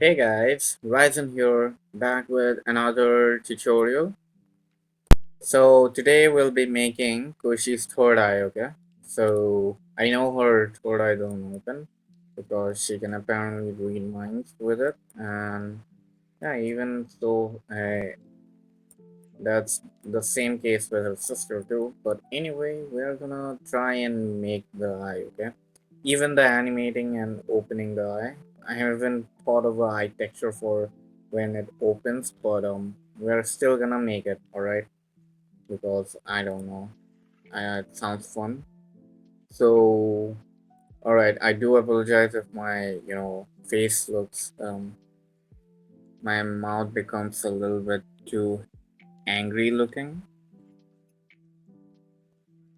Hey guys, Ryzen here, back with another tutorial. So today we'll be making Koishi's third eye, okay? So I know her third eye don't open because she can apparently read minds with it, and yeah, even so, that's the same case with her sister too. But anyway, we're gonna try and make the eye, okay? Even the animating and opening the eye. I haven't thought of a eye texture for when it opens, but we're still gonna make it, alright? Because I don't know. It sounds fun. So alright, I do apologize if my face looks my mouth becomes a little bit too angry looking,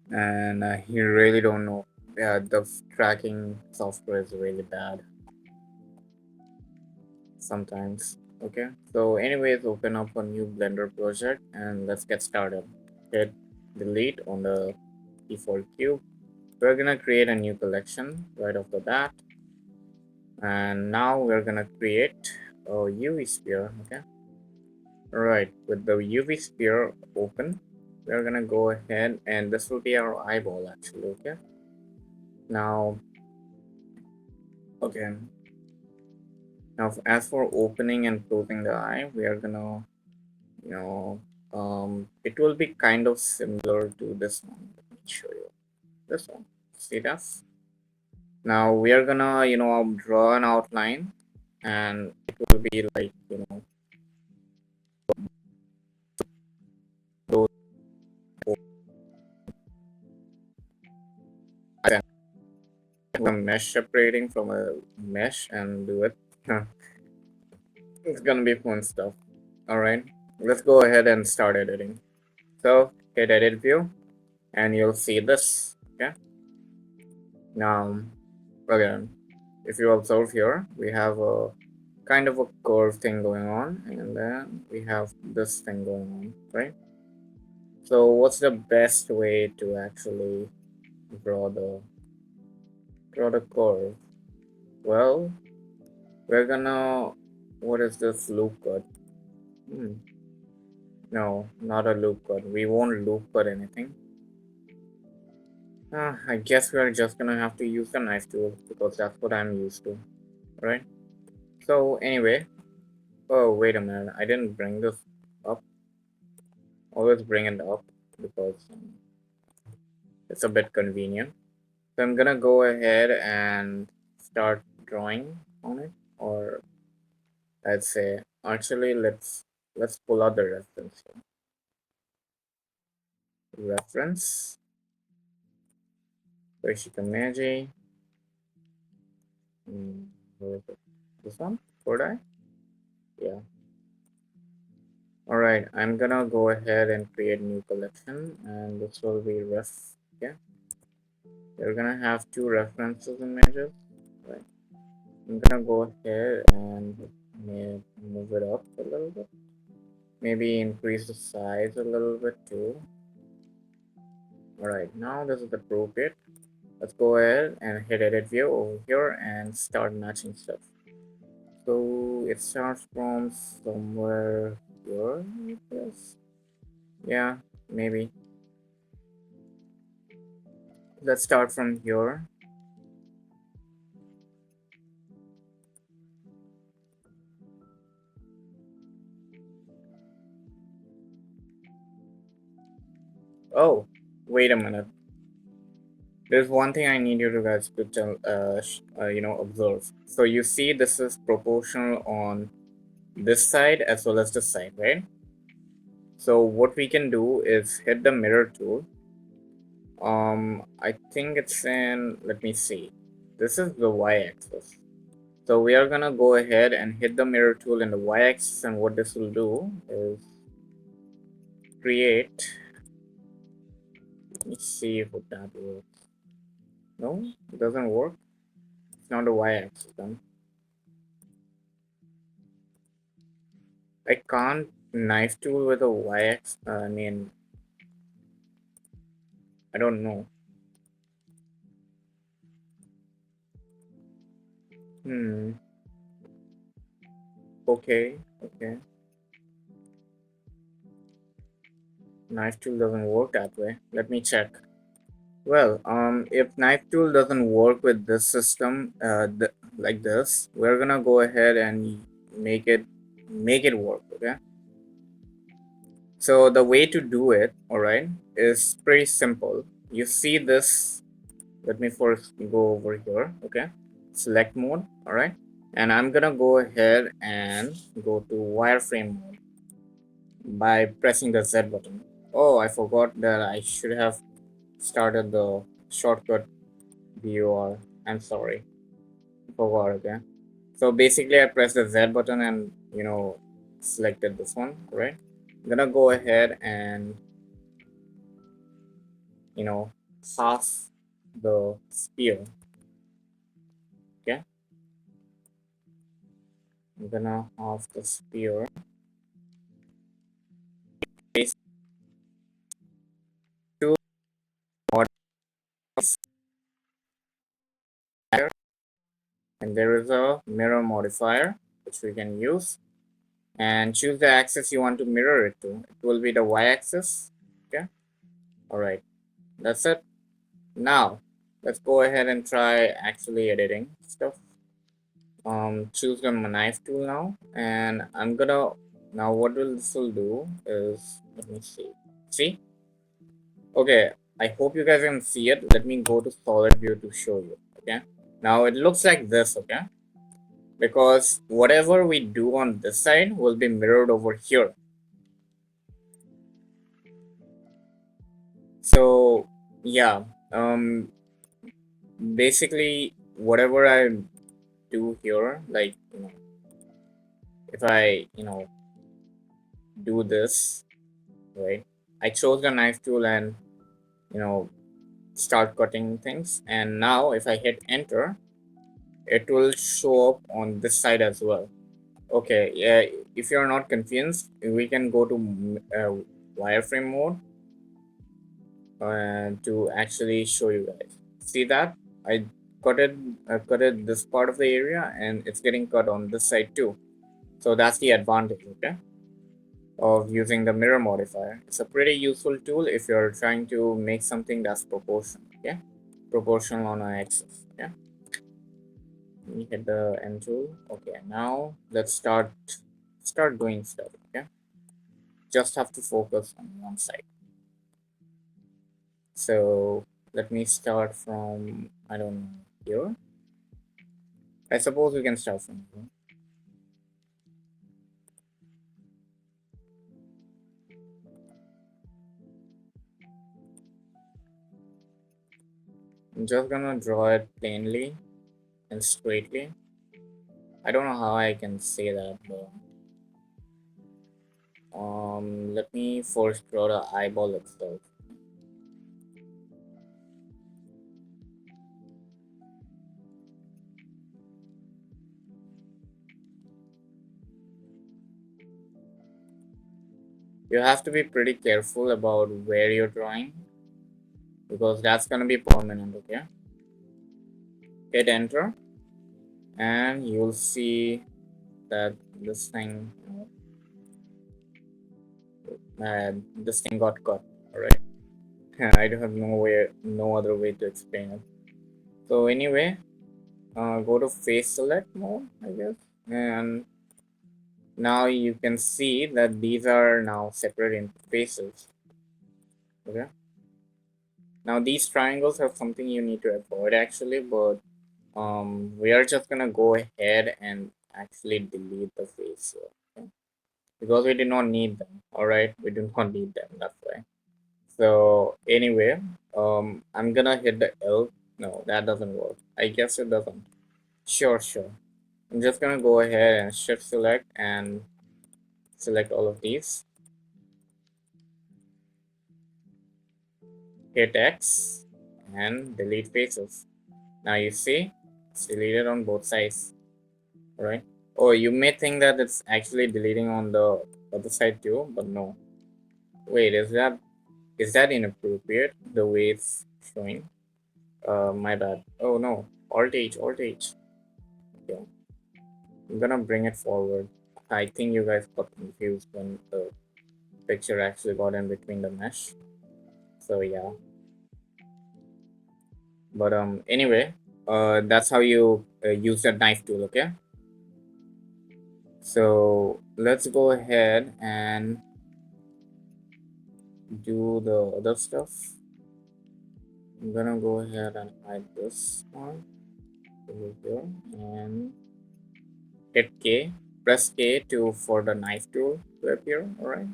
and you really don't know. Yeah, the tracking software is really bad sometimes. Okay, so anyways, open up a new Blender project and let's get started. Hit delete on the default cube. We're gonna create a new collection right off the bat, and now we're gonna create a UV sphere. Okay, all right, with the UV sphere open, we're gonna go ahead and this will be our eyeball actually. Okay, now okay, now as for opening and closing the eye, we are gonna you know it will be kind of similar to this one. Let me show you this one. See that? Now we are gonna draw an outline, and it will be like those a mesh separating from a mesh and do it. It's gonna be fun stuff. All right, let's go ahead and start editing. So hit edit view and you'll see this. Okay, now again, if you observe here, we have a kind of a curve thing going on, and then we have this thing going on, right? So what's the best way to actually draw the curve? Well, we're gonna, what is this loop cut? Hmm. No, not a loop cut. We won't loop cut anything. I guess we're just gonna have to use the knife tool because that's what I'm used to, right? So anyway, oh wait a minute, I didn't bring this up. Always bring it up because it's a bit convenient. So I'm gonna go ahead and start drawing on it, or I'd say actually let's pull out the reference here. Reference Koishi Komeiji. Where is it? This one? Could I? Yeah. Alright, I'm gonna go ahead and create new collection, and this will be ref. Yeah. We're gonna have two references images. Right. I'm gonna go ahead and move it up a little bit. Maybe increase the size a little bit too. Alright, now this is appropriate. Let's go ahead and hit edit view over here and start matching stuff. So it starts from somewhere here, I guess. Yeah, maybe. Let's start from here. Oh, wait a minute. There's one thing I need you to guys to tell, observe. So you see this is proportional on this side as well as this side, right? So what we can do is hit the mirror tool. I think it's in, let me see. This is the y-axis. So we are gonna go ahead and hit the mirror tool in the y-axis, and what this will do is create, let me see if that works. No, it doesn't work. It's not the y-axis then. I can't knife tool with a y-axis, I mean, I don't know. Hmm. Okay, okay. Knife tool doesn't work that way. Let me check. Well, if knife tool doesn't work with this system, like this, we're gonna go ahead and make it work. Okay. So the way to do it, all right, is pretty simple. You see this. Let me first go over here. Okay. Select mode. All right. And I'm gonna go ahead and go to wireframe mode by pressing the Z button. Oh, I forgot that I should have started the shortcut viewer. I'm sorry. Forgot, okay. So basically I pressed the Z button and selected this one, right? I'm gonna go ahead and you know pass the spear. Okay. I'm gonna off the spear. Place two modifiers there, and there is a mirror modifier which we can use and choose the axis you want to mirror it to. It will be the y-axis. Okay. All right. That's it. Now let's go ahead and try actually editing stuff. Choose the knife tool now, and I'm gonna now what will this will do is let me see. Okay, I hope you guys can see it. Let me go to solid view to show you. Okay, now it looks like this. Okay, because whatever we do on this side will be mirrored over here. So yeah, basically whatever I do here, like if I do this, right? I chose the knife tool and you know start cutting things, and now if I hit enter, it will show up on this side as well. Okay, yeah, if you're not confused, we can go to wireframe mode to actually show you guys. See that I cut it this part of the area, and it's getting cut on this side too. So that's the advantage, okay, of using the mirror modifier. It's a pretty useful tool if you're trying to make something that's proportional, okay, proportional on an axis. Yeah, let me hit the end tool. Okay, now let's start doing stuff. Okay, just have to focus on one side. So let me start from, I don't know, here. I suppose we can start from here. I'm just gonna draw it plainly and straightly. I don't know how I can say that, but let me first draw the eyeball itself. You have to be pretty careful about where you're drawing because that's gonna be permanent. Okay, hit enter, and you'll see that this thing, this thing got cut. All right, I don't have no other way to explain it. So anyway, go to face select mode, I guess, and now you can see that these are now separate into faces. Okay. Now these triangles are something you need to avoid actually, but we are just gonna go ahead and actually delete the face here, okay? Because we do not need them. All right, we do not need them. That's why. So anyway, I'm gonna hit the L. No, that doesn't work. I guess it doesn't. Sure, sure. I'm just gonna go ahead and shift select and select all of these. Hit X and delete faces. Now you see it's deleted on both sides, right? Oh, you may think that it's actually deleting on the other side too, but no. Wait, is that inappropriate the way it's showing? My bad. Oh no. Alt H, Alt H. Okay. I'm gonna bring it forward. I think you guys got confused when the picture actually got in between the mesh. So yeah, but anyway, that's how you use the knife tool. Okay, so let's go ahead and do the other stuff. I'm gonna go ahead and hide this one over here and hit K. Press K to for the knife tool to appear. All right.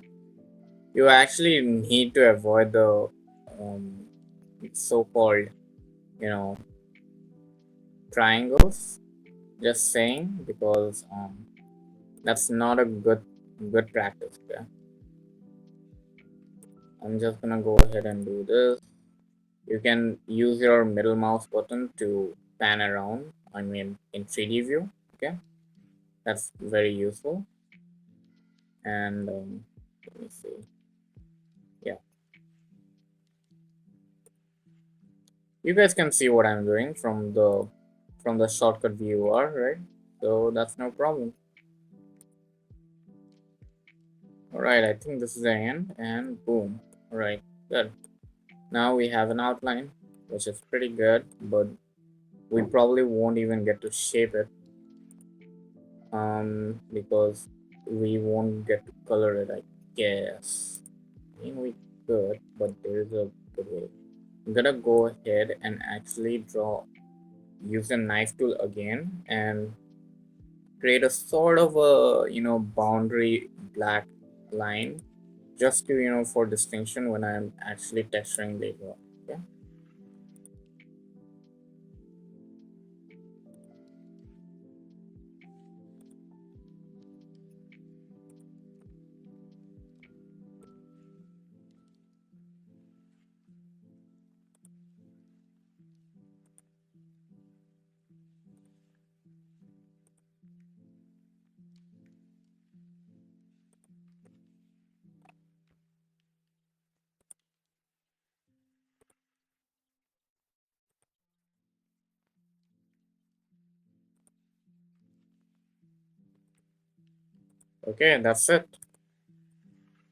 You actually need to avoid the um, so-called, you know, triangles. Just saying because that's not a good practice. Okay? I'm just gonna go ahead and do this. You can use your middle mouse button to pan around. I mean, in 3D view. Okay, that's very useful. And let me see. Yeah, you guys can see what I'm doing from the shortcut viewer, right? So that's no problem. All right, I think this is the end, and boom. All right, good. Now we have an outline, which is pretty good, but we probably won't even get to shape it, because we won't get to color it, I guess. I mean, we could, but there's a good way. I'm gonna go ahead and actually use the knife tool again and create a sort of a boundary black line just to for distinction when I'm actually texturing later on. Okay. Okay, that's it.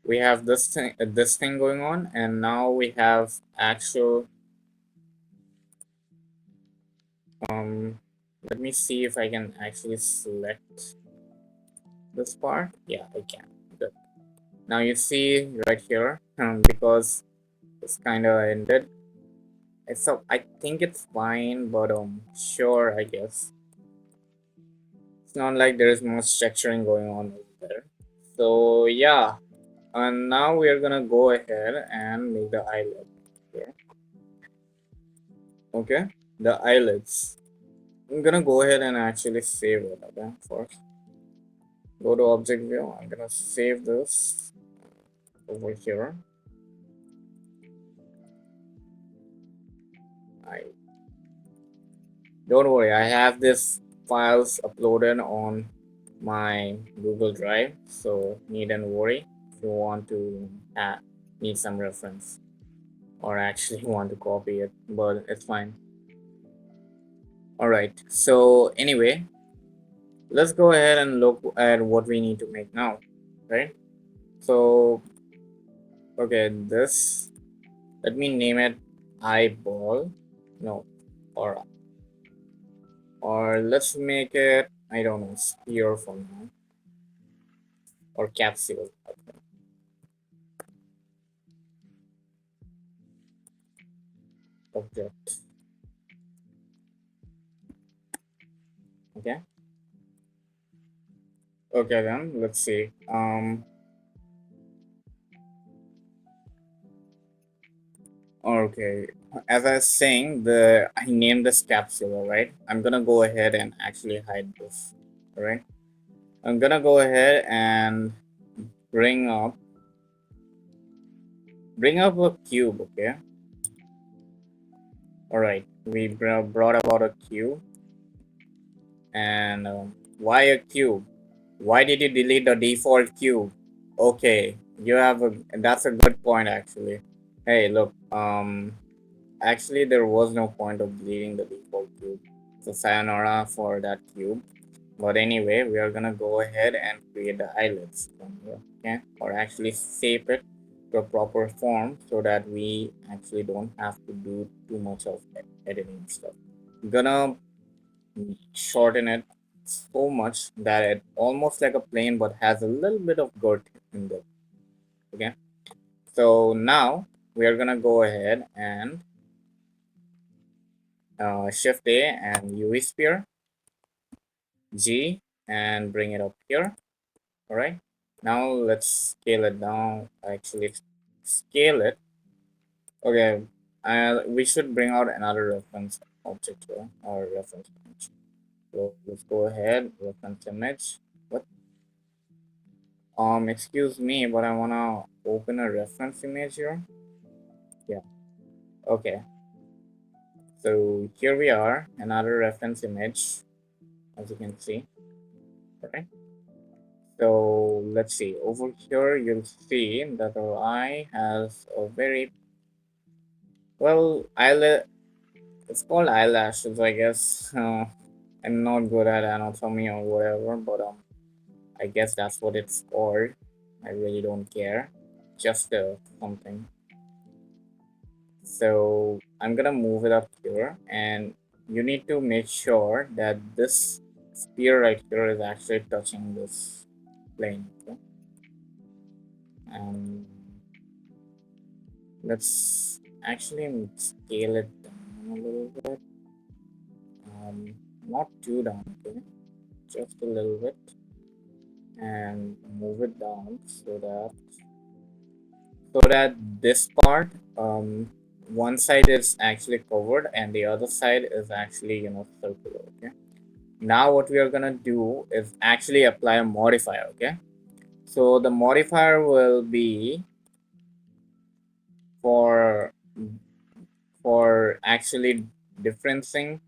We have this thing going on, and now we have actual um. Let me see if I can actually select this part. Yeah, I can. Good. Now you see right here, because it's kind of ended. So I think it's fine, but sure, I guess. It's not like there is much structuring going on over there. So yeah, and now we are gonna go ahead and make the eyelid. Okay, okay, the eyelids. I'm gonna go ahead and actually save it. Okay, first go to object view. I'm gonna save this over here. I Don't worry, I have this files uploaded on my Google Drive, so needn't worry if you want to need some reference or actually want to copy it, but it's fine. All right, so anyway, let's go ahead and look at what we need to make now, right? So, okay, this, let me name it eyeball, no, or let's make it, I don't know, sphere for now, or capsule. Object. Okay. Okay then. Let's see. Okay. As I was saying, I named this capsule. All right. I'm gonna go ahead and actually hide this. All right. I'm gonna go ahead and bring up a cube. Okay. All right. We brought about a cube, and why a cube? Why did you delete the default cube? Okay, you have a that's a good point actually. Hey, look, actually there was no point of deleting the default cube. So sayonara for that cube. But anyway, we are gonna go ahead and create the eyelids from here, okay? Or actually shape it to a proper form so that we actually don't have to do too much of editing stuff. Gonna shorten it so much that it almost like a plane but has a little bit of girth in there, okay? So now we are gonna go ahead and Shift A and UV sphere, G, and bring it up here. All right. Now let's scale it down. Actually, scale it. Okay. We should bring out another reference object here, or reference image. So let's go ahead. Reference image. What? Excuse me, but I wanna open a reference image here. Yeah. Okay. So here we are, another reference image, as you can see. Okay. So let's see. Over here, you'll see that our eye has a very well eyelid. It's called eyelashes, I guess. I'm not good at anatomy or whatever, but I guess that's what it's called. I really don't care. Just something. So I'm gonna move it up here, and you need to make sure that this spear right here is actually touching this plane. Okay? And let's actually scale it down a little bit. Not too down, okay? Just a little bit, and move it down so that this part, one side is actually covered and the other side is actually circular. Okay. Now what we are gonna do is actually apply a modifier. Okay. So the modifier will be for actually differencing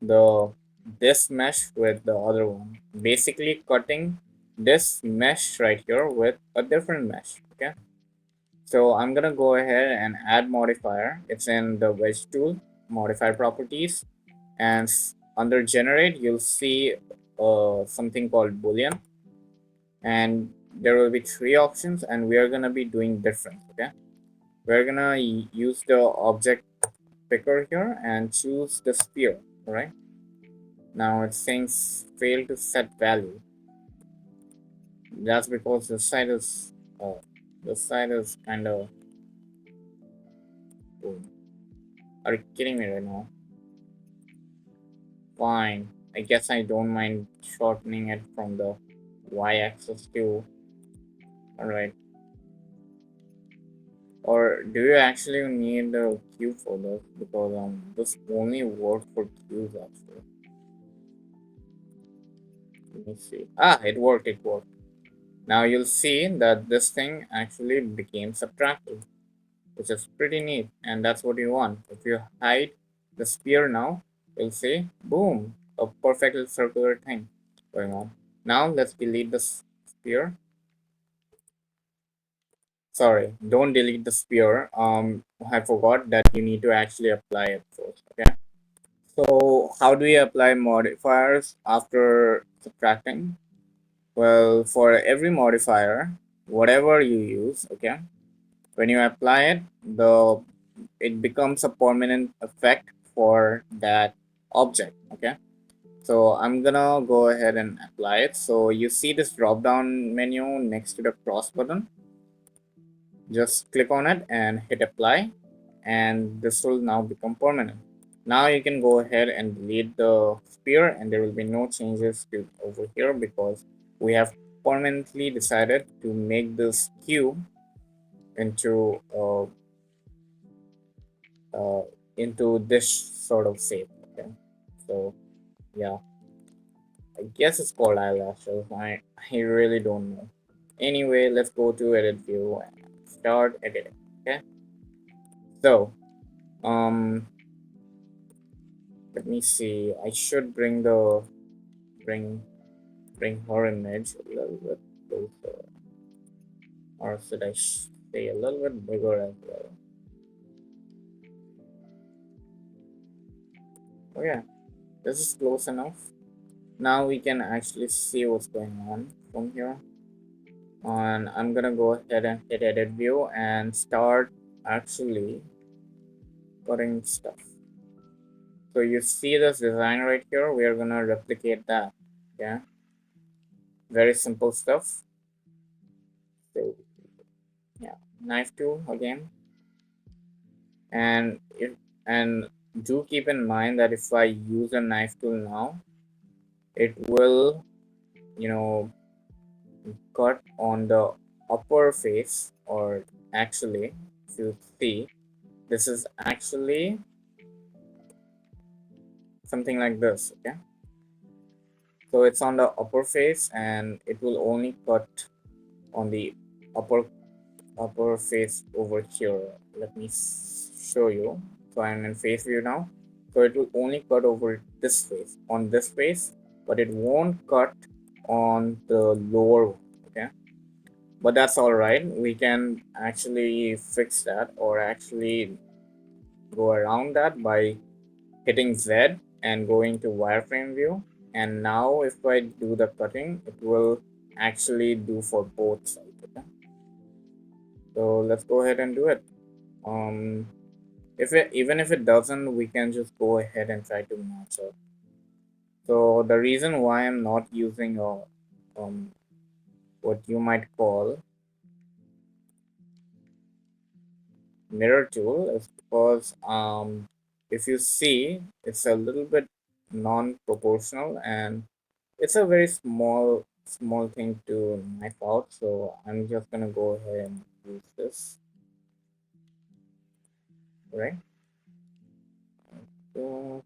the this mesh with the other one, basically cutting this mesh right here with a different mesh. Okay, so I'm gonna go ahead and add modifier. It's in the wedge tool, modify properties, and under generate you'll see something called boolean, and there will be three options, and we are gonna be doing different. Okay, we're gonna use the object picker here and choose the sphere. All right. Now it's saying fail to set value. That's because uh, this side is kind of. Oh, are you kidding me right now? Fine. I guess I don't mind shortening it from the y-axis to. All right. Or do you actually need a cube for this? Because this only works for cubes actually. Let me see. Ah, it worked. It worked. Now you'll see that this thing actually became subtractive, which is pretty neat, and that's what you want. If you hide the sphere now, you'll see, boom, a perfectly circular thing going on. Now let's delete the sphere. Sorry, don't delete the sphere. I forgot that you need to actually apply it first. Okay. So how do you apply modifiers after subtracting? Well, for every modifier, whatever you use, okay, when you apply it, it becomes a permanent effect for that object. Okay, so I'm gonna go ahead and apply it. So you see this drop down menu next to the cross button. Just click on it and hit apply, and this will now become permanent. Now you can go ahead and delete the sphere, and there will be no changes to over here because we have permanently decided to make this cube into uh, this sort of shape. Okay, so yeah, I guess it's called eyelashes. I really don't know. Anyway, let's go to edit view and start editing. Okay, so um, let me see. I should bring bring her image a little bit closer, or should I say a little bit bigger as well? Oh yeah, this is close enough. Now we can actually see what's going on from here. And I'm gonna go ahead and hit edit view and start actually cutting stuff. So you see this design right here, we are gonna replicate that. Yeah, very simple stuff. So yeah, knife tool again. And if and do keep in mind that if I use a knife tool now, it will, you know, cut on the upper face, or actually, if you see, this is actually something like this. Okay, so it's on the upper face and it will only cut on the upper face over here. Let me show you. So I'm in face view now. So it will only cut over this face, on this face, but it won't cut on the lower one. Okay, but that's all right. We can actually fix that, or actually go around that by hitting Z and going to wireframe view. And now if I do the cutting, it will actually do for both sides. Okay, so let's go ahead and do it. Um, if it even if it doesn't, we can just go ahead and try to match it. So the reason why I'm not using a what you might call mirror tool is because if you see, it's a little bit non-proportional, and it's a very small thing to knife out. So I'm just gonna go ahead and use this, right? So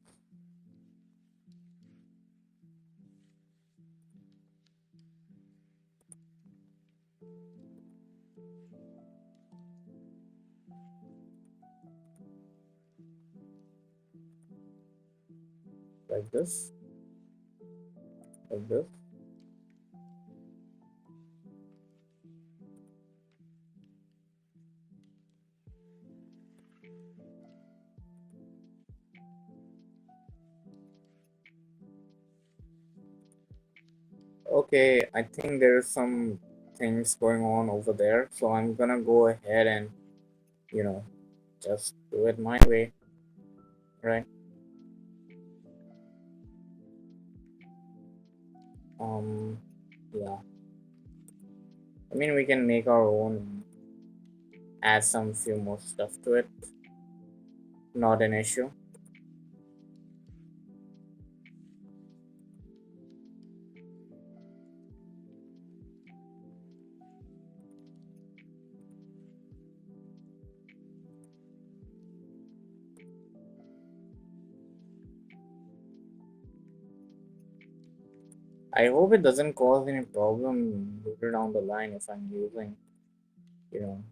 like this, like this. Okay, I think there's some things going on over there, so I'm gonna go ahead and, you know, just do it my way, right? Um, yeah. I mean, we can make our own, add some few more stuff to it. Not an issue. I hope it doesn't cause any problem later down the line if I'm using, you know,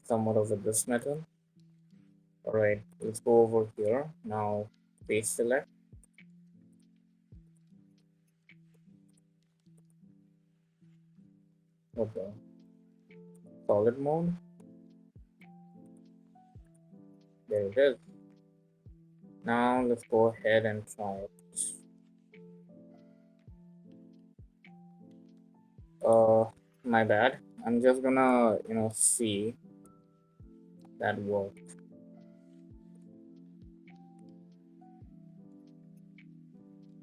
somewhat of a this method. Alright, let's go over here. Now, face select. Okay, solid mode. There it is. Now let's go ahead and try it. Uh, my bad. I'm just gonna, see that work.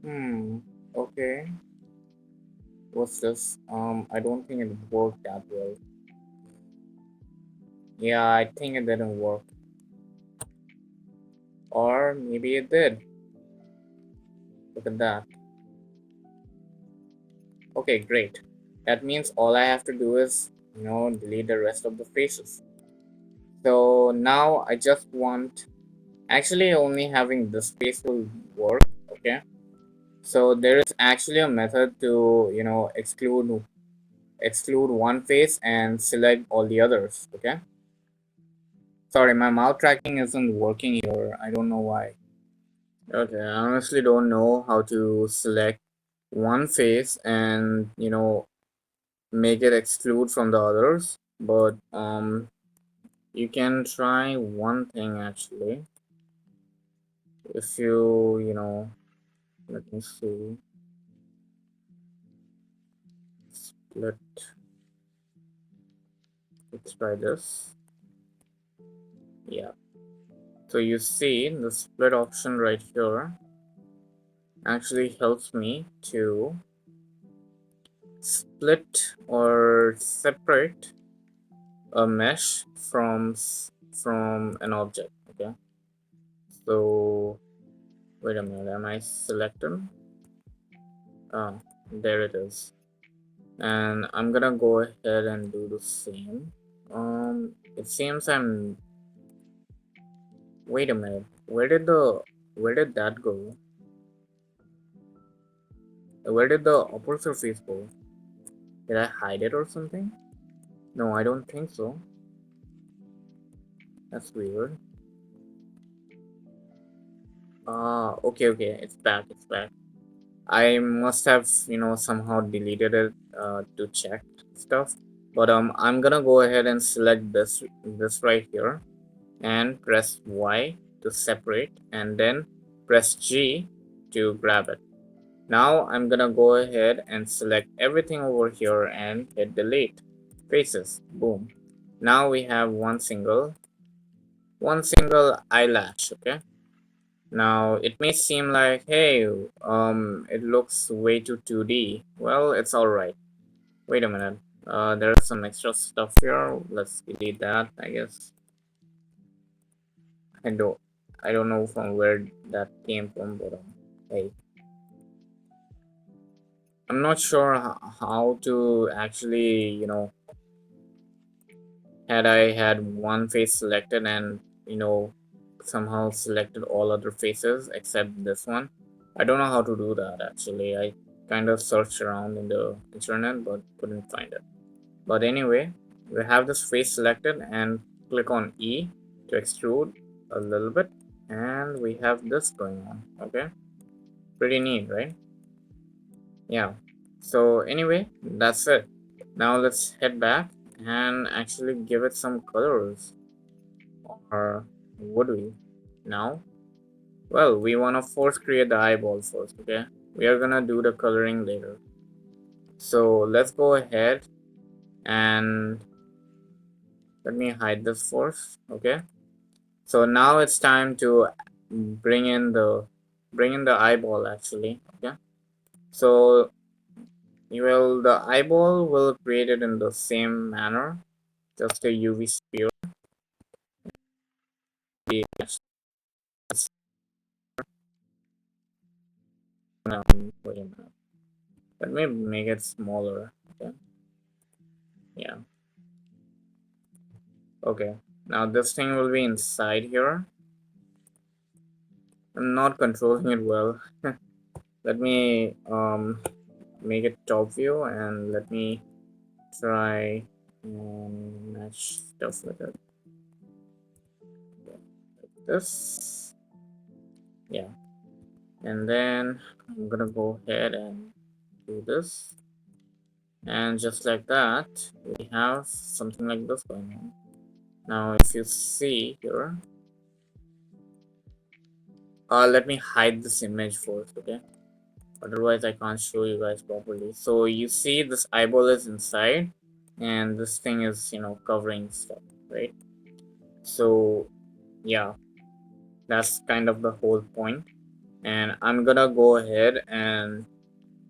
Hmm. Okay. What's this? I don't think it worked that well. Yeah, I think it didn't work. Or maybe it did. Look at that. Okay, great. That means all I have to do is, delete the rest of the faces. So now I just want, actually only having this face will work. Okay. So there is actually a method to, exclude one face and select all the others. Okay. Sorry, my mouth tracking isn't working here. I don't know why. Okay, I honestly don't know how to select one face and, make it exclude from the others. But you can try one thing actually. If you, let me see, split, let's try this. Yeah. So you see the split option right here actually helps me to split or separate a mesh from an object. Okay. So wait a minute, am I selecting? Ah, there it is. And I'm gonna go ahead and do the same. It seems I'm. Wait a minute. Where did that go? Where did the upper surface go? Did I hide it or something? No, I don't think so. That's weird. Okay, okay. It's back. It's back. I must have, somehow deleted it to check stuff. But I'm gonna go ahead and select this right here and press Y to separate and then press G to grab it. Now I'm gonna go ahead and select everything over here and hit delete. Faces. Boom. Now we have one single eyelash, okay? Now it may seem like, hey, it looks way too 2D. Well, it's alright. Wait a minute. There's some extra stuff here. Let's delete that, I guess. I don't I don't know from where that came from, but hey. I'm not sure how to actually, had I had one face selected and somehow selected all other faces except this one. I don't know how to do that actually. I kind of searched around in the internet but couldn't find it. But anyway, we have this face selected and click on E to extrude a little bit, and we have this going on. Okay, pretty neat, right? Yeah. So anyway, that's it. Now let's head back and actually give it some colors. Or would we? Now? Well, we want to force create the eyeball first, okay? We are gonna do the coloring later. So let's go ahead and let me hide this first, okay? So now it's time to bring in the eyeball actually, okay? So the eyeball will create it in the same manner, just a UV sphere. Wait a minute. Let me make it smaller. Okay. Yeah. Okay. Now this thing will be inside here. I'm not controlling it well. Let me make it top view and let me try and match stuff with it. This. Yeah. And then I'm gonna go ahead and do this. And just like that, we have something like this going on. Now if you see here, let me hide this image first, okay? Otherwise I can't show you guys properly. So you see this eyeball is inside and this thing is covering stuff, right? So yeah, that's kind of the whole point. And I'm gonna go ahead and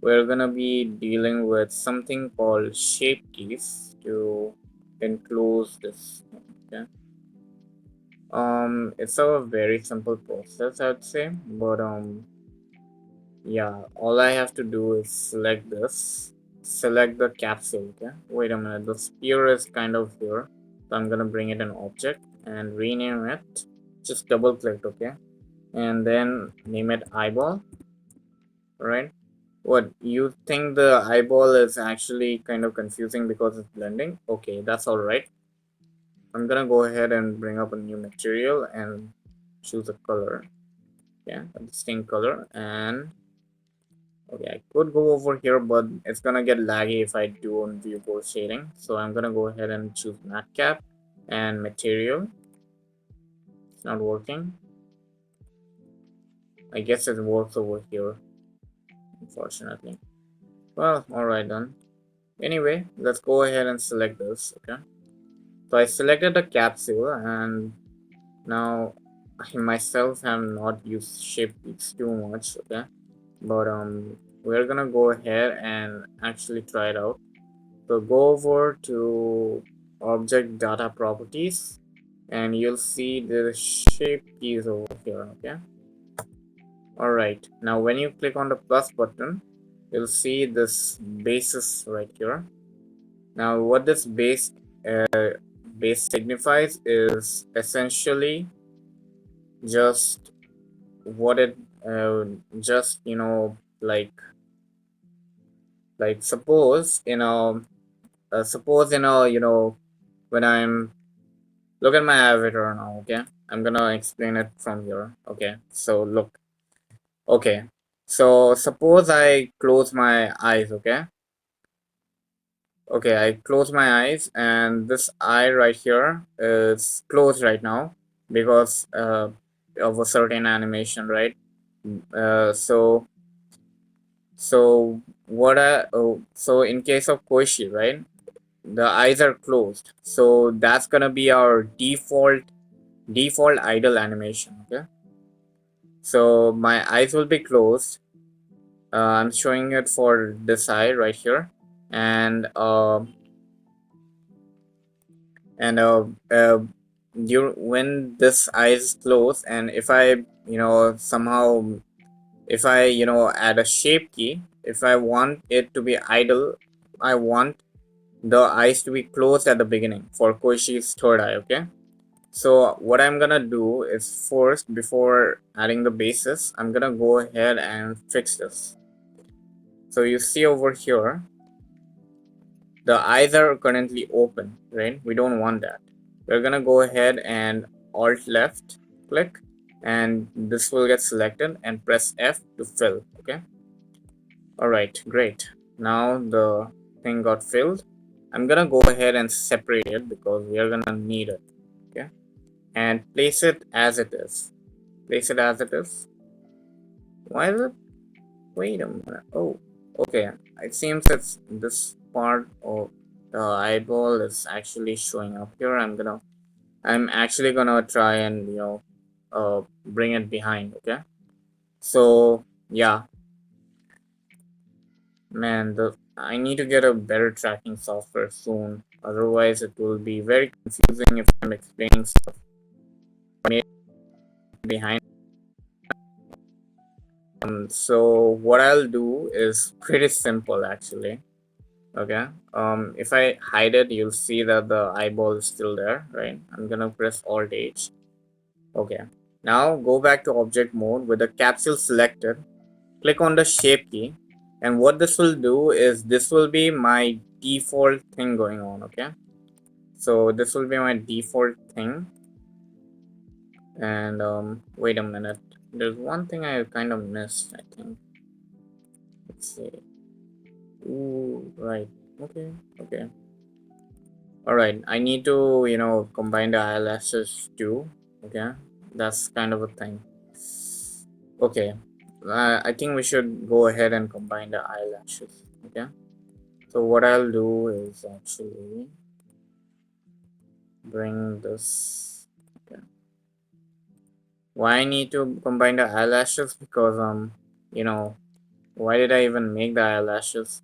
we're gonna be dealing with something called shape keys to enclose this, okay? It's a very simple process, I'd say, but yeah, all I have to do is select the capsule, okay? Wait a minute, the sphere is kind of here, so I'm gonna bring it an object and rename it. Just double click, okay? And then name it eyeball, right? What, you think the eyeball is actually kind of confusing because it's blending? Okay, that's alright. I'm gonna go ahead and bring up a new material and choose a color. Yeah, a distinct color. And okay, I could go over here, but it's gonna get laggy if I do on viewport shading. So I'm gonna go ahead and choose matte cap and material. It's not working. I guess it works over here, unfortunately. Well, alright then. Anyway, let's go ahead and select this, okay? So I selected the capsule, and now I myself have not used shape peaks too much, okay? But we're gonna go ahead and actually try it out. So go over to object data properties, and you'll see the shape keys over here, okay? Alright, now when you click on the plus button, you'll see this basis right here. Now what this base signifies is essentially just what it just like suppose when I'm look at my avatar now, okay? I'm gonna explain it from here. Okay, so look. Okay, so suppose I close my eyes, okay? Okay, I close my eyes, and this eye right here is closed right now because of a certain animation, right? So so in case of Koishi, right? The eyes are closed, so that's gonna be our default idle animation, okay? So my eyes will be closed. I'm showing it for this eye right here, and and when this eye is closed, and if I somehow if I add a shape key, if I want it to be idle, I want the eyes to be closed at the beginning for Koishi's third eye, okay? So what I'm gonna do is first, before adding the basis, I'm gonna go ahead and fix this. So you see over here, the eyes are currently open, right? We don't want that. We're gonna go ahead and Alt left click, and this will get selected, and press F to fill, okay? Alright, great. Now the thing got filled. I'm gonna go ahead and separate it because we are gonna need it, okay? And place it as it is. Place it as it is. Why is it? Wait a minute. Oh, okay. It seems it's this part of the eyeball is actually showing up here. I'm actually gonna try and bring it behind. Okay. So yeah, man, the I need to get a better tracking software soon. Otherwise, it will be very confusing if I'm explaining stuff behind. So what I'll do is pretty simple actually. Okay. If I hide it, you'll see that the eyeball is still there, right? I'm gonna press Alt H. Okay. Now go back to object mode with the capsule selected. Click on the shape key, and what this will do is this will be my default thing going on. Okay. So this will be my default thing. And wait a minute. There's one thing I kind of missed, I think. Let's see. Ooh, right. Okay. Okay. Alright, I need to, combine the eyelashes too. Okay, that's kind of a thing. Okay, I think we should go ahead and combine the eyelashes. Okay, so what I'll do is actually bring this. Okay. Why I need to combine the eyelashes? Because, you know, why did I even make the eyelashes?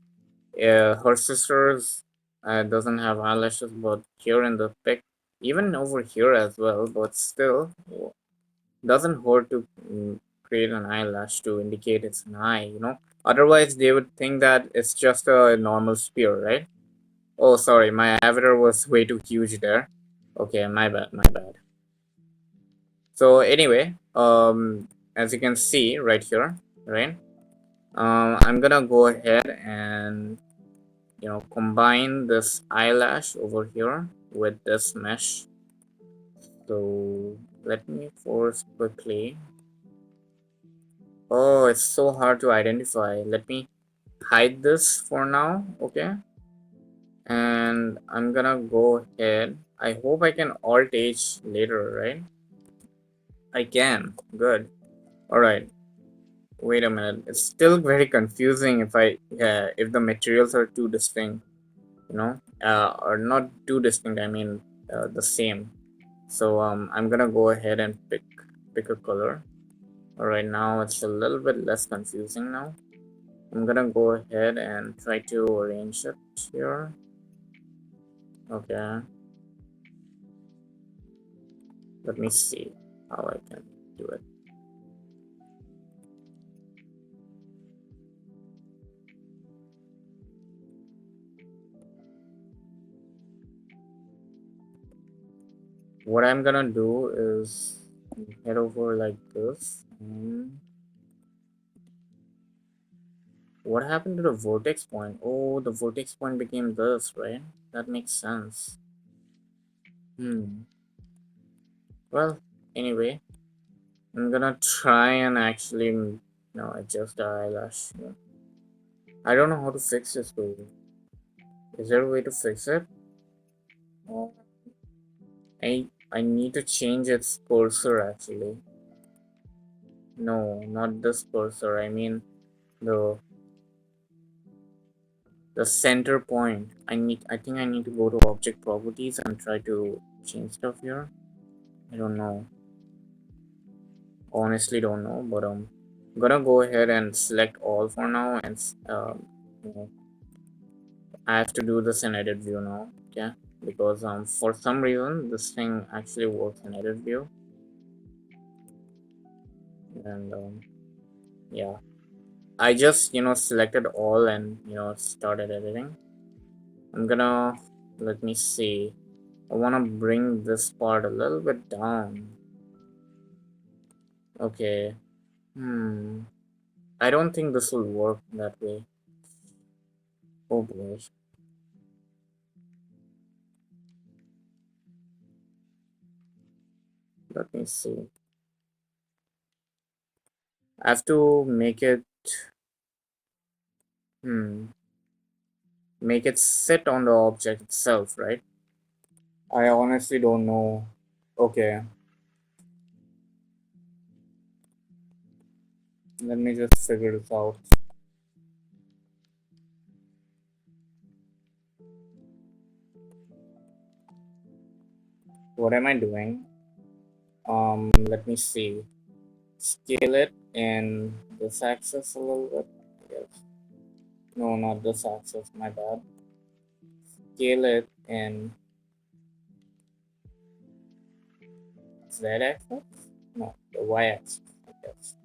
Her sisters doesn't have eyelashes, but here in the pic, even over here as well, but still doesn't hurt to create an eyelash to indicate it's an eye, Otherwise, they would think that it's just a normal spear, right? Oh, sorry, my avatar was way too huge there. Okay, my bad, my bad. So anyway, as you can see right here, right? I'm gonna go ahead and combine this eyelash over here with this mesh. So let me force quickly. Oh, it's so hard to identify. Let me hide this for now, okay? And I'm gonna go ahead. I hope I can Alt H later, right? I can. Good. Alright. Wait a minute. It's still very confusing if the materials are too distinct, or not too distinct. I mean, the same. So I'm gonna go ahead and pick a color. All right, now it's a little bit less confusing now. I'm gonna go ahead and try to arrange it here. Okay, let me see how I can do it. What I'm gonna do is head over like this. And what happened to the vortex point? Oh, the vortex point became this, right? That makes sense. Hmm. Well, anyway, I'm gonna try and actually, adjust the eyelash. I don't know how to fix this though. Is there a way to fix it? Oh, I need to change its cursor actually. No, not this cursor. I mean the the center point. I think I need to go to object properties and try to change stuff here. I don't know. Honestly don't know, but I'm gonna go ahead and select all for now and you know, I have to do this in edit view now. Okay, because for some reason this thing actually works in edit view. And yeah, I just selected all and started editing. I'm gonna let me see. I want to bring this part a little bit down. Okay. Hmm. I don't think this will work that way. Oh boy. Let me see. I have to hmm make it sit on the object itself, right? I honestly don't know. Okay. Let me just figure this out. What am I doing? Let me see. Scale it in this axis a little bit. Yes. No, not this axis. My bad. Scale it in Z axis. No, the Y axis. I guess.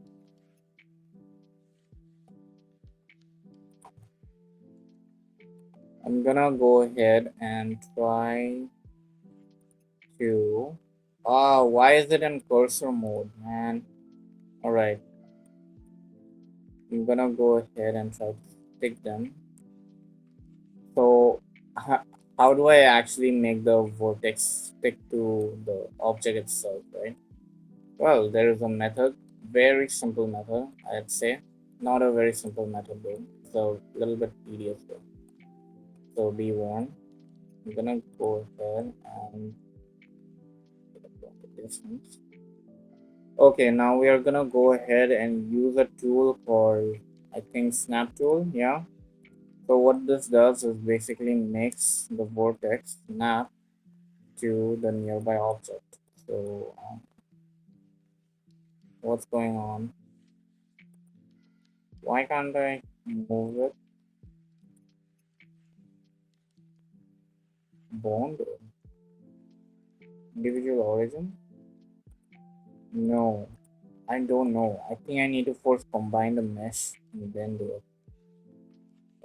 I'm gonna go ahead and try to. Ah, why is it in cursor mode, man? All right. I'm gonna go ahead and try to stick them. So, how do I actually make the vortex stick to the object itself, right? Well, there is a method, very simple method, I'd say. Not a very simple method though, so a little bit tedious though. So be warned. I'm gonna go ahead and get the distance. Okay, now we are gonna go ahead and use a tool called, I think, snap tool. Yeah. So what this does is basically makes the vortex snap to the nearby object. So what's going on? Why can't I move it? Bond? Individual origin? No, I don't know. I think I need to first combine the mesh and then do it.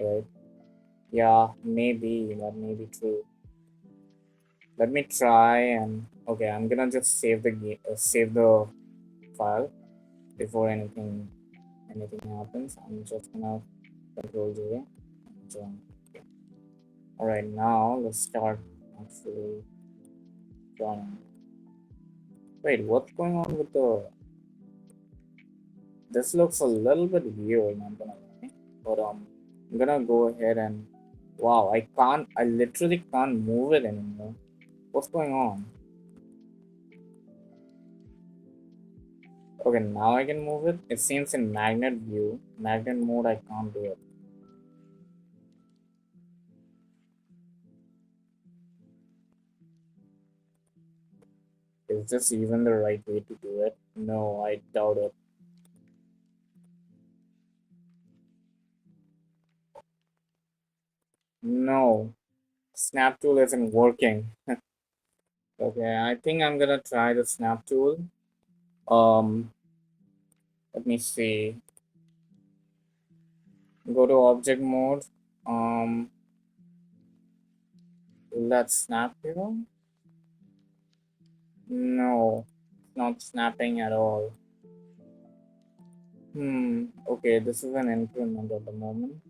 Right? Yeah, maybe that may be true. Let me try and okay. I'm gonna just save the file before anything happens. I'm just gonna control J. Join. All right, now let's start actually joining. Wait, what's going on with the? This looks a little bit weird. I'm gonna lie, but I'm gonna go ahead and wow, I can't. I literally can't move it anymore. What's going on? Okay, now I can move it. It seems in magnet view, magnet mode, I can't do it. Is this even the right way to do it? No, I doubt it. No, snap tool isn't working. Okay, I think I'm gonna try the snap tool. Um, Let me see. Go to object mode. Um, let's snap here. No, it's not snapping at all. Okay, this is an increment at the moment.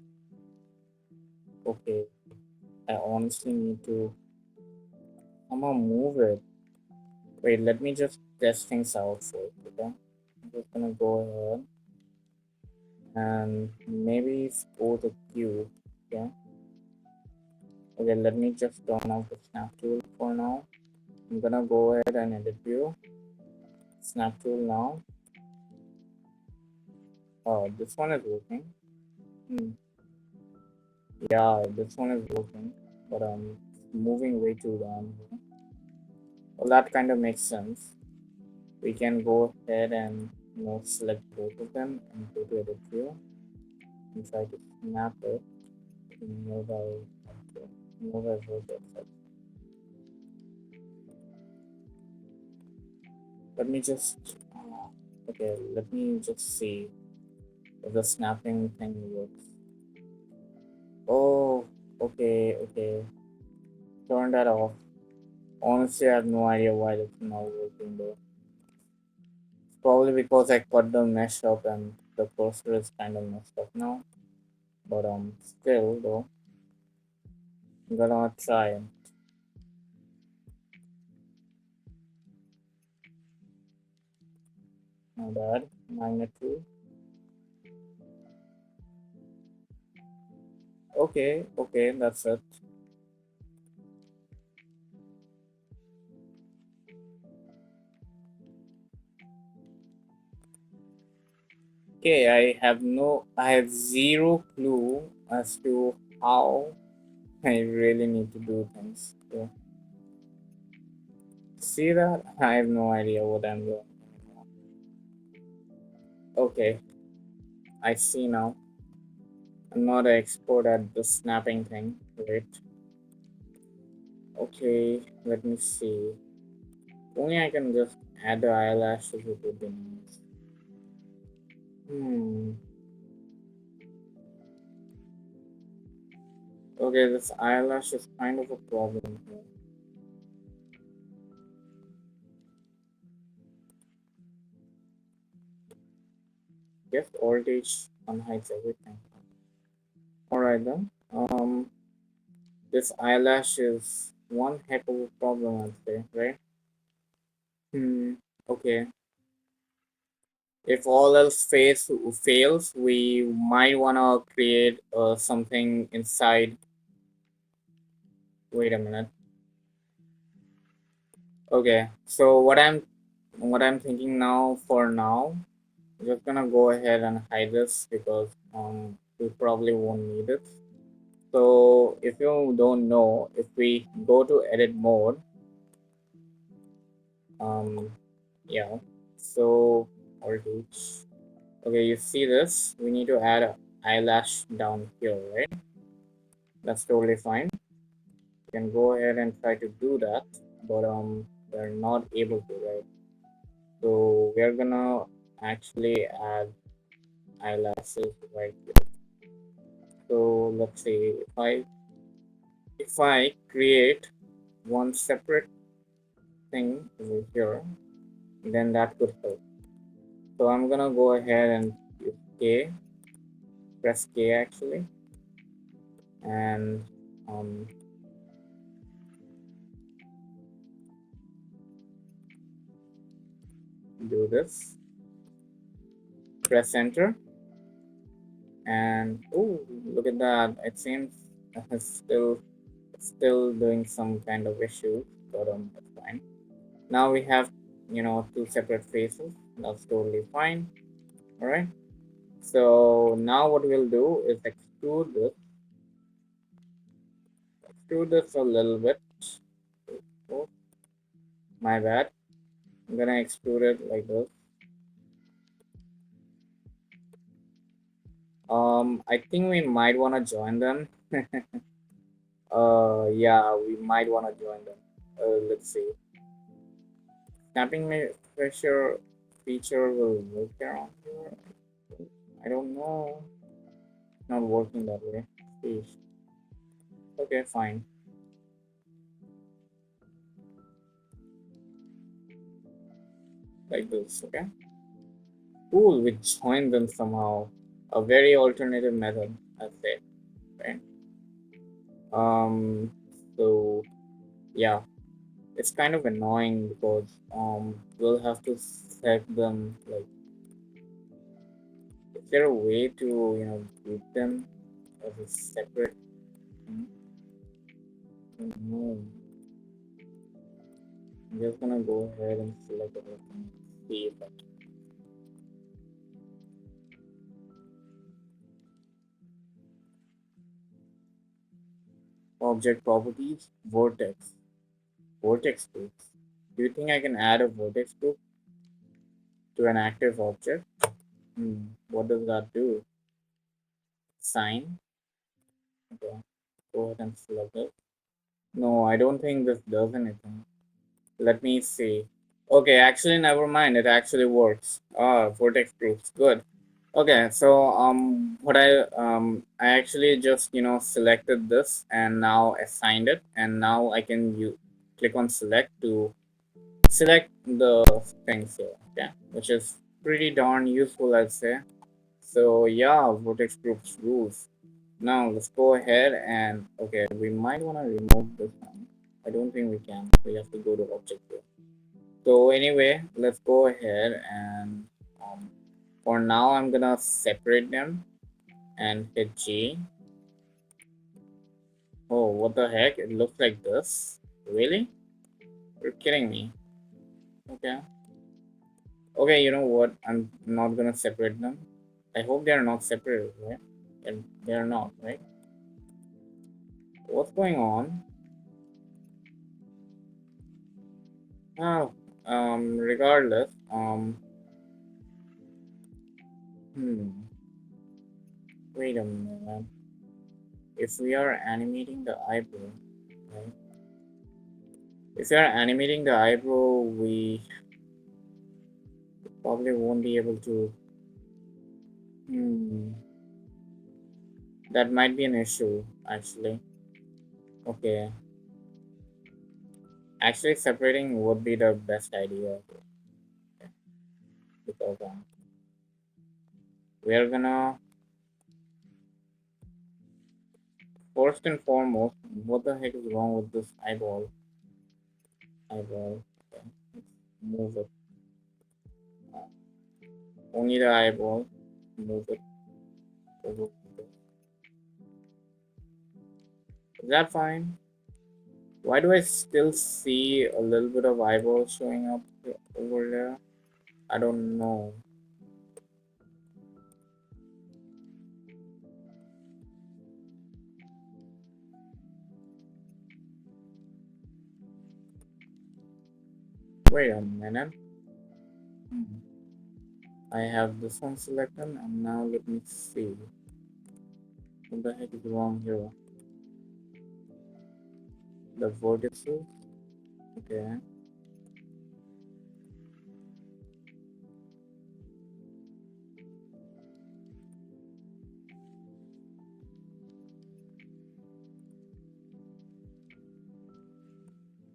Okay, I honestly need to somehow move it. Wait, let me just test things out first, okay? I'm just gonna go ahead and maybe export the queue, okay? Okay, let me just turn off the snap tool for now. I'm gonna go ahead and edit view. Snap tool now. Oh, this one is working. Hmm. Yeah, this one is working, but moving way too down. Well, that kind of makes sense. We can go ahead and select both of them and go to edit view and try to snap it to mobile. Okay, mobile vertex. Let me just okay. Let me just see if the snapping thing works. Oh, okay, okay. Turn that off. Honestly, I have no idea why it's not working though. It's probably because I cut the mesh up and the cursor is kind of messed up now. But still though, I'm gonna try. My bad. Magnitude. Okay, okay, that's it. Okay, I have zero clue as to how I really need to do things. So, see that? I have no idea what I'm doing. Okay, I see now. I'm not an expert at the snapping thing. Right. Okay, let me see. Only I can just add the eyelashes, it would be nice. Hmm. Okay, this eyelash is kind of a problem here. Guess old age unhides everything. Alright then. This eyelash is one heck of a problem, I'd say, right? Hmm. Okay. If all else fails, we might wanna create something inside. Wait a minute. Okay. So what I'm thinking now for now, I'm just gonna go ahead and hide this because we probably won't need it. So if you don't know, if we go to edit mode, um, yeah. So alt H. Okay, you see this? We need to add a eyelash down here, right? That's totally fine. You can go ahead and try to do that, but we're not able to, right? So we're gonna actually add eyelashes right here. So let's see if I create one separate thing over here, then that could help. So I'm gonna go ahead and use K, press K actually, and um, do this. Press enter, and oh, look at that! It seems it's still doing some kind of issue, but that's fine. Now we have two separate faces. That's totally fine. All right. So now what we'll do is extrude this a little bit. Oh, my bad. I'm gonna extrude it like this. I think we might wanna join them. Yeah, we might wanna join them. Let's see. Snapping pressure feature will work around here. I don't know. Not working that way. Sheesh. Okay, fine. Like this. Okay. Cool. We joined them somehow. A very alternative method, I'd say. Right. Um. So yeah, it's kind of annoying because we'll have to set them like. Is there a way to group them as a separate thing? No. I'm just gonna go ahead and select everything. See if I object properties, vortex groups. Do you think I can add a vortex group to an active object? What does that do? Sign. Okay. Go ahead and select it. No, I don't think this does anything. Let me see. Okay, actually, never mind. It actually works. Ah, vortex groups. Good. Okay, so what I actually just selected this and now assigned it, and now I can click on select to select the things here. Okay, which is pretty darn useful, I'd say. So yeah, vortex groups rules. Now let's go ahead and okay, we might want to remove this one. I don't think we can. We have to go to object here. So anyway, let's go ahead and for now I'm gonna separate them and hit G. Oh, what the heck? It looks like this. Really? You're kidding me. Okay. Okay, you know what? I'm not gonna separate them. I hope they're not separated, right? And they're not, right? What's going on? Oh, regardless, hmm, wait a minute. If we are animating the eyebrow, right? If we are animating the eyebrow, we probably won't be able to. Hmm, that might be an issue, actually. Okay, actually, separating would be the best idea because we are gonna first and foremost, what the heck is wrong with this eyeball? Eyeball. Okay, let's move it. Uh, only the eyeball. Move it over. Is that fine? Why do I still see a little bit of eyeball showing up over there? I don't know. Wait a minute. Hmm. I have this one selected and now let me see. What the heck is wrong here? The vertices? Okay.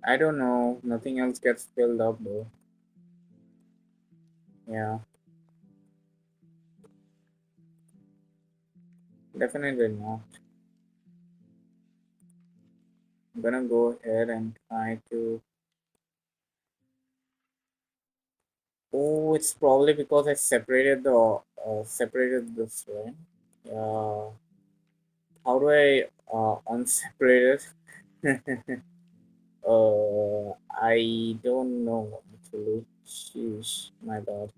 I don't know. Nothing else gets filled up though. Yeah, definitely not. I'm gonna go ahead and try to. Oh, it's probably because I separated this way. Yeah. How do I unseparate it? I don't know actually. Sheesh, my bad.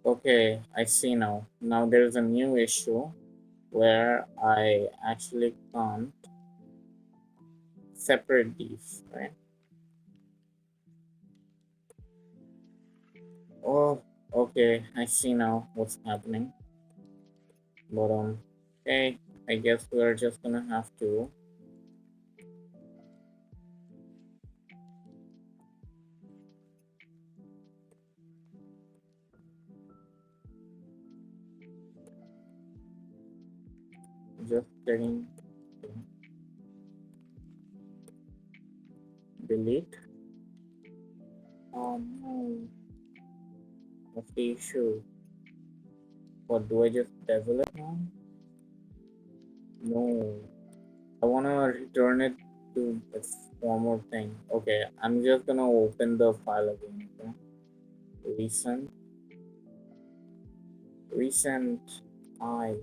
Okay, I see now. Now there's a new issue where I actually can't separate these, right? Oh, okay, I see now what's happening. But okay, I guess we're just gonna have to just getting delete. Oh no, what's the issue? What do I just devil it now? No, I wanna return it to its former thing. Okay, I'm just gonna open the file again. Okay? Recent, recent. I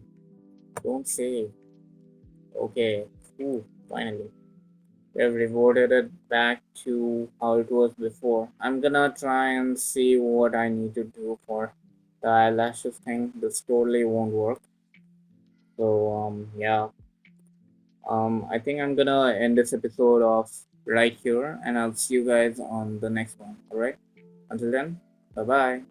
don't save. Okay, ooh, finally. We have reverted it back to how it was before. I'm gonna try and see what I need to do for the eyelashes thing. This totally won't work. So yeah. I think I'm gonna end this episode off right here, and I'll see you guys on the next one. All right. Until then, bye bye.